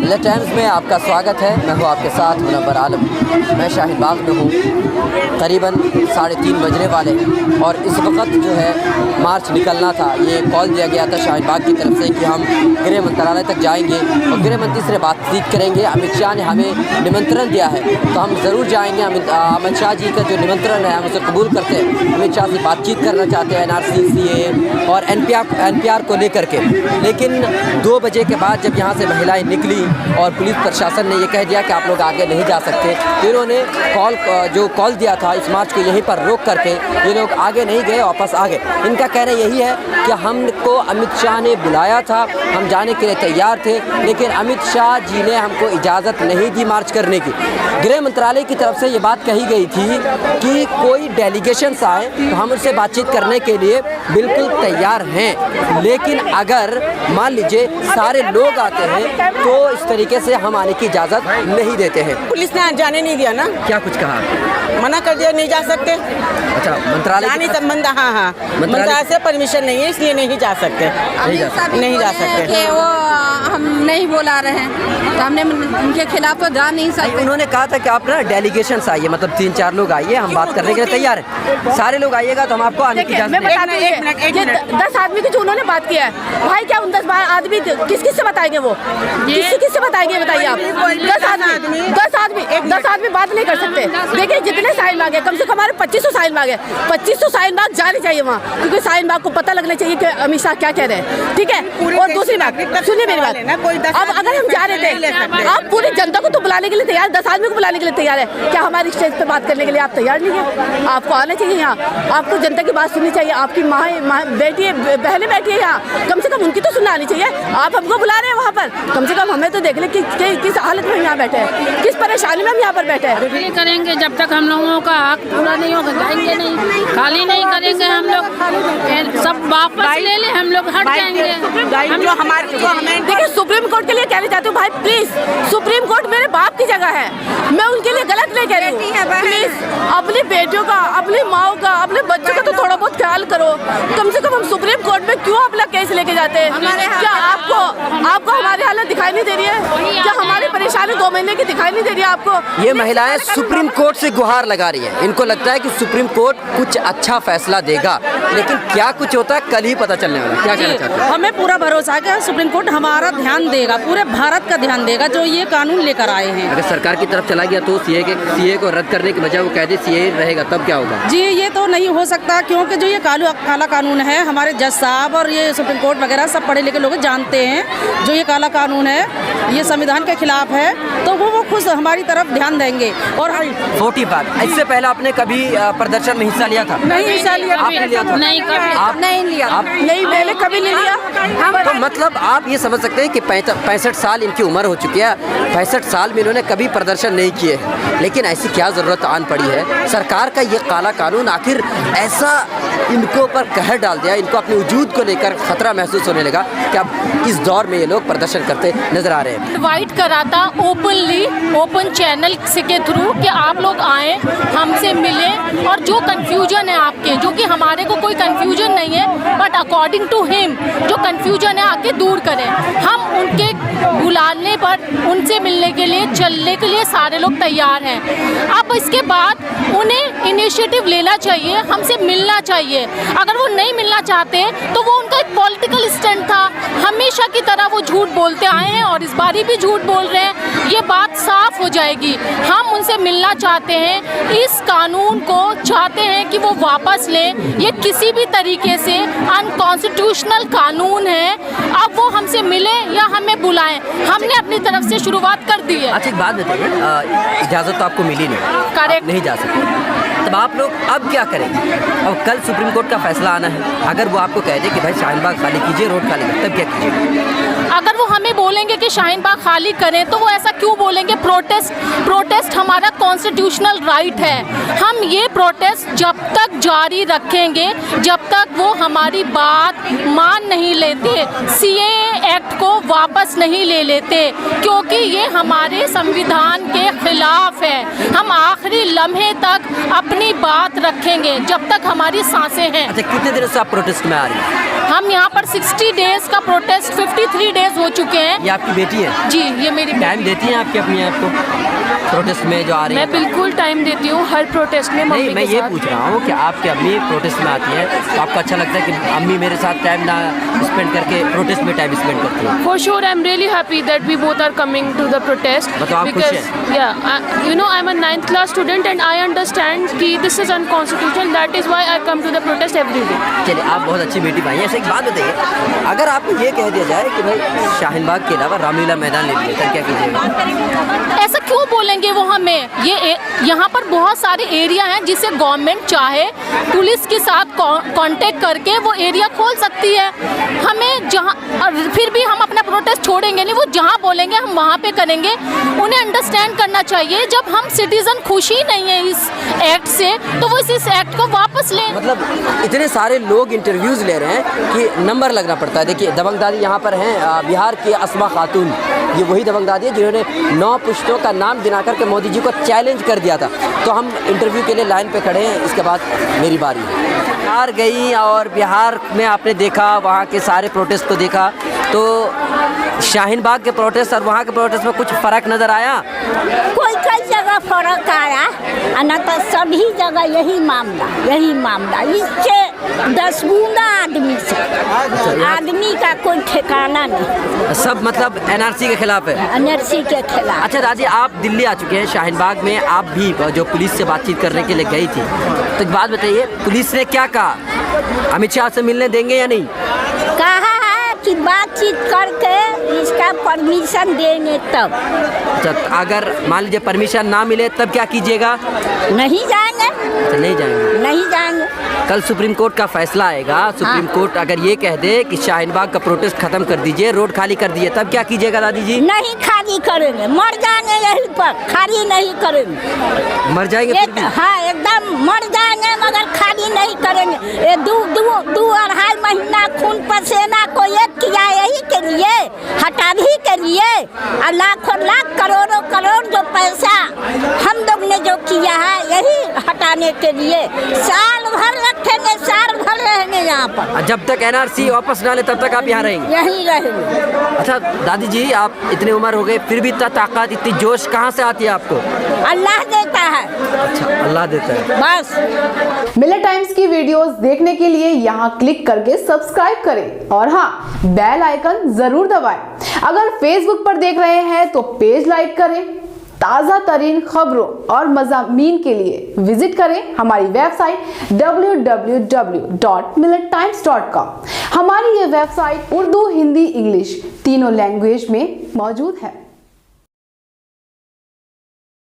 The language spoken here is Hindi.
मिल्लत टाइम्स में आपका स्वागत है। मैं हूं आपके साथ मुनव्वर आलम। मैं शाहीन बाग में हूं। करीबन 3:30 बजने वाले हैं और इस वक्त जो है मार्च निकलना था। ये कॉल दिया गया था शाहीन बाग की तरफ से कि हम गृह मंत्रालय तक जाएंगे और गृह मंत्री से बातचीत करेंगे। अमित शाह ने हमें निमंत्रण दिया है तो हम ज़रूर जाएंगे। अमित शाह जी का जो निमंत्रण है हम उसे कबूल करते हैं। अमित शाह से बातचीत करना चाहते हैं NRC, CAA और NPR को लेकर के। लेकिन 2 बजे के बाद जब यहाँ से महिलाएं निकली और पुलिस प्रशासन ने ये कह दिया कि आप लोग आगे नहीं जा सकते, तो इन्होंने कॉल दिया था इस मार्च को यहीं पर रोक करके ये लोग आगे नहीं गए, वापस आ गए। इनका कहना यही है कि हमको अमित शाह ने बुलाया था, हम जाने के लिए तैयार थे, लेकिन अमित शाह जी ने हमको इजाज़त नहीं दी मार्च करने की। गृह मंत्रालय की तरफ से ये बात कही गई थी कि कोई डेलीगेशंस आए तो हम उनसे बातचीत करने के लिए बिल्कुल तैयार हैं, लेकिन अगर मान लीजिए सारे लोग आते हैं तो इस तरीके से हम आने की इजाज़त नहीं देते हैं। पुलिस ने जाने नहीं दिया ना। क्या कुछ कहा? मना कर दिया, नहीं जा सकते। अच्छा, मंत्रालय जाने संबंध हाँ मंत्रालय से परमिशन नहीं है, इसलिए नहीं जा सकते। नहीं जा सकते कि वो हम नहीं बुला रहे हैं तो हमने उनके खिलाफ तो जा नहीं सकते। उन्होंने कहा था कि आप ना डेलीगेशन आइए, मतलब 3-4 लोग आइए, हम बात करने के लिए तैयार हैं। सारे लोग आइएगा तो हम आपको आने की इजाज़त देंगे। 10 आदमी की जो उन्होंने बात किया है भाई, क्या उन 10 आदमी किस से बताएंगे? वो किस से बताएंगे? बताइए आप। 10 आदमी बात नहीं कर सकते। देखिए जितने साहिल बाग है, कम से कम हमारे 2500 साहिल बाग है। 2500 साहिल बाग जाने चाहिए वहाँ, क्योंकि साहिल बाग को पता लगना चाहिए कि अमित शाह क्या कह रहे हैं। ठीक है। और दूसरी बात सुनिए मेरी बात, अब अगर हम जा रहे थे, आप पूरी जनता को तो बुलाने के लिए तैयार, 10 आदमी को बुलाने के लिए तैयार है, क्या हमारी स्टेज पे बात करने के लिए आप तैयार नहीं है? आपको आना चाहिए यहाँ, आपको जनता की बात सुननी चाहिए। आपकी माँ बेटी है, बहनें बैठी है यहाँ, कम से कम उनकी तो सुनना आनी चाहिए। आप हमको बुला रहे हैं वहाँ पर, कम से कम हमें तो देख ले कि किस हालत में हम यहाँ बैठे हैं, किस परेशानी में हम यहाँ पर बैठे हैं। नहीं करेंगे जब तक हम लोगों का हक पूरा नहीं होगा, जाएंगे नहीं, खाली नहीं करेंगे हम लोग, सब वापस ले ले, हम लोग हट जाएंगे। हम लोग हमें देखिए सुप्रीम कोर्ट के लिए कहना चाहती हूँ भाई, प्लीज सुप्रीम कोर्ट मेरे बाप की जगह है, मैं उनके लिए गलत नहीं कह रही हूँ। प्लीज अपनी बेटियों का, अपनी माओ का, अपने बच्चों का तो थोड़ा बहुत ख्याल करो। कम से कम हम सुप्रीम कोर्ट में क्यों अपना केस लेके जाते हैं? क्या आपको हमारी हालत दिखाई नहीं दे रही है? क्या हमारी परेशानी 2 महीने की दिखाई नहीं दे रही है आपको? ये महिलाएं सुप्रीम कोर्ट से गुहार लगा रही है। इनको लगता है कि सुप्रीम कोर्ट कुछ अच्छा फैसला देगा, लेकिन क्या कुछ होता है कल ही पता चलने वाला। क्या कहना चाहते हैं? हमें पूरा भरोसा है कि सुप्रीम कोर्ट हमारा ध्यान देगा, पूरे भारत का ध्यान देगा जो ये कानून लेकर आए हैं। अगर सरकार की तरफ चला गया तो सीए को रद्द करने के बजाय वो कह दे सीए रहेगा, तब क्या होगा? जी ये तो नहीं हो सकता, क्योंकि जो ये काला कानून है, हमारे जज साहब और ये सुप्रीम कोर्ट वगैरह सब पढ़े लिखे लोग जानते हैं, जो ये काला कानून है ये संविधान के खिलाफ है, तो वो खुद हमारी तरफ ध्यान देंगे। और 40 बार इससे पहले आपने कभी प्रदर्शन में हिस्सा लिया था? नहीं हिस्सा लिया, आपने लिया था? नहीं कभी आप नहीं लिया, नहीं मैंने कभी नहीं लिया। तो मतलब आप ये समझ सकते हैं कि 65 साल इनकी उम्र हो चुकी है, 65 साल में इन्होंने कभी प्रदर्शन नहीं किए, लेकिन ऐसी क्या ज़रूरत आन पड़ी है? सरकार का ये काला कानून आखिर ऐसा इनको पर कहर डाल दिया, इनको अपने वजूद को लेकर खतरा महसूस होने लगा कि अब इस दौर में ये लोग प्रदर्शन करते नजर आ रहे हैं। इनवाइट करा था ओपनली, ओपन चैनल के थ्रू कि आप लोग आए, हमसे मिलें और जो कंफ्यूजन है आपके, जो कि हमारे को कोई कंफ्यूजन नहीं है, बट अकॉर्डिंग टू हिम जो कंफ्यूजन है आके दूर करें। हम उनके बुलाने पर उनसे मिलने के लिए, चलने के लिए सारे लोग तैयार हैं। अब इसके बाद उन्हें इनिशिएटिव लेना चाहिए, हमसे मिलना चाहिए। अगर वो नहीं मिलना चाहते तो वो उनका एक पॉलिटिकल स्टंट था, हमेशा की तरह वो झूठ बोलते आए हैं और इस बारी भी झूठ बोल रहे हैं। ये बात साफ हो जाएगी। हम उनसे मिलना चाहते हैं, इस कानून को चाहते हैं कि वो वापस लें। ये किसी भी तरीके से अनकॉन्स्टिट्यूशनल कानून है। अब वो हमसे मिले या हमें बुलाएं, हमने अपनी तरफ से शुरुआत कर दी है। अच्छा एक बात बताइए, इजाज़त तो आपको मिली नहीं, करेक्ट, नहीं जा सकते, तब आप लोग अब क्या करेंगे? अब कल सुप्रीम कोर्ट का फैसला आना है, अगर वो आपको कह दे कि भाई शाहीन बाग खाली कीजिए, रोड खाली, तब क्या कीजिए? अगर वो हमें बोलेंगे कि शाहीन बाग खाली करें तो वो ऐसा क्यों बोलेंगे प्रोटेस्ट हमारा कॉन्स्टिट्यूशनल राइट है। हम ये प्रोटेस्ट जब तक जारी रखेंगे जब तक वो हमारी बात मान नहीं लेते, CAA एक्ट को वापस नहीं ले लेते, क्योंकि ये हमारे संविधान के खिलाफ है। हम आखिरी लम्हे तक अपनी बात रखेंगे जब तक हमारी सांसें हैं। अच्छा, कितने दिनों से आप प्रोटेस्ट में आ रही हैं? हम यहाँ पर 60 डेज का प्रोटेस्ट 53 डेज हो चुके हैं। ये आपकी बेटी है? जी, ये मेरी टाइम देती हैं आपकी अपनी आप को प्रोटेस्ट में जो आ रही है? मैं बिल्कुल टाइम देती हूँ हर प्रोटेस्ट में। नहीं, मैं ये पूछ रहा हूँ कि आपकी अम्मी प्रोटेस्ट में आती है तो आपको अच्छा लगता है कि अम्मी मेरे साथ टाइम ना स्पेंड करके प्रोटेस्ट में टाइम स्पेंड करती है? For sure, I'm really happy that we both are coming to the protest. मतलब आप खुश हैं? Yeah, you know, I'm a 9th class student and I understand कि this is unconstitutional. That is why I come to the protest every day. चलिए, आप बहुत अच्छी बेटी भाई हैं। ऐसे एक बात बताइए, अगर आपको ये कह दिया जाए कि भाई शाहीन बाग के अलावा रामलीला मैदान ले लिया तो क्या कीजिएगा? ऐसा क्यों बोलेंगे वो हमें? ये यहाँ पर बहुत सारे एरिया हैं जिसे गवर्नमेंट चाहे पुलिस के साथ कांटेक्ट करके वो एरिया खोल सकती है। हमें जहाँ, और फिर भी हम अपना प्रोटेस्ट छोड़ेंगे नहीं, वो जहाँ बोलेंगे हम वहाँ पे करेंगे। उन्हें अंडरस्टैंड करना चाहिए, जब हम सिटीजन खुश ही नहीं है इस एक्ट से तो वो इस एक्ट को वापस लें। मतलब इतने सारे लोग इंटरव्यूज़ ले रहे हैं कि नंबर लगना पड़ता है। देखिए, दबंग दादी यहाँ पर हैं, बिहार की अस्मा खातून, ये वही दबंग दादी है जिन्होंने 9 पुश्तों का नाम गिना करके मोदी जी को चैलेंज कर दिया था। तो हम इंटरव्यू के लिए लाइन पे खड़े हैं, इसके बाद मेरी बारी है। बिहार गई और बिहार में आपने देखा, वहाँ के सारे प्रोटेस्ट को देखा, तो शाहीन बाग के प्रोटेस्ट और वहाँ के प्रोटेस्ट में कुछ फ़र्क नज़र आया? कोई जगह फर्क आया, न तो सभी जगह यही मामला इससे 10 गुना आदमी का कोई ठिकाना नहीं। सब मतलब NRC के खिलाफ है? NRC के खिलाफ। अच्छा दादी, आप दिल्ली आ चुके हैं, शाहीन बाग में आप भी जो पुलिस से बातचीत करने के लिए गई थी, तो एक बात बताइए, पुलिस ने क्या कहा? अमित शाह से मिलने देंगे या नहीं? कहा है कि बातचीत करके इसका परमिशन देंगे तब। अच्छा, अगर मान लीजिए परमिशन ना मिले तब क्या कीजिएगा? नहीं जाएंगे। अच्छा, नहीं जाएंगे। कल सुप्रीम कोर्ट का फैसला आएगा, सुप्रीम कोर्ट अगर ये कह दे कि शाहीन बाग का प्रोटेस्ट खत्म कर दीजिए, रोड खाली कर दीजिए, तब क्या कीजिएगा दादी जी? नहीं खाली करेंगे, मर जाएंगे यहीं पर, खाली नहीं करेंगे। मर जाएंगे? हाँ, एकदम मर जाएंगे मगर खाली नहीं करेंगे। ये 2-2.5 महीना खून पसीना को एक किया यही के लिए, हटाने के लिए, और लाखों लाख करोड़ों करोड़ जो पैसा हम लोग ने जो किया है यही हटाने के लिए। साल भर रखेंगे, साल भर रहेंगे यहाँ पर। जब तक NRC वापस ना ले तब तक आप यहाँ रहेंगे? यहीं रहेंगे। अच्छा दादी जी, आप इतनी उम्र हो गई फिर भी इतना ताकत, इतनी जोश कहाँ से आती है आपको? अल्लाह देता है। अच्छा, अल्लाह देता है। बस। मिलत टाइम्स की वीडियोस देखने के लिए यहाँ क्लिक करके सब्सक्राइब करें और हाँ, बेल आइकन जरूर दबाएं। अगर फेसबुक पर देख रहे हैं तो पेज लाइक करें। ताज़ा तरीन खबरों और मज़ामीन के लिए विजिट करें हमारी वेबसाइट www.millettimes.com। हमारी ये वेबसाइट उर्दू, हिंदी, इंग्लिश तीनों लैंग्वेज में मौजूद है।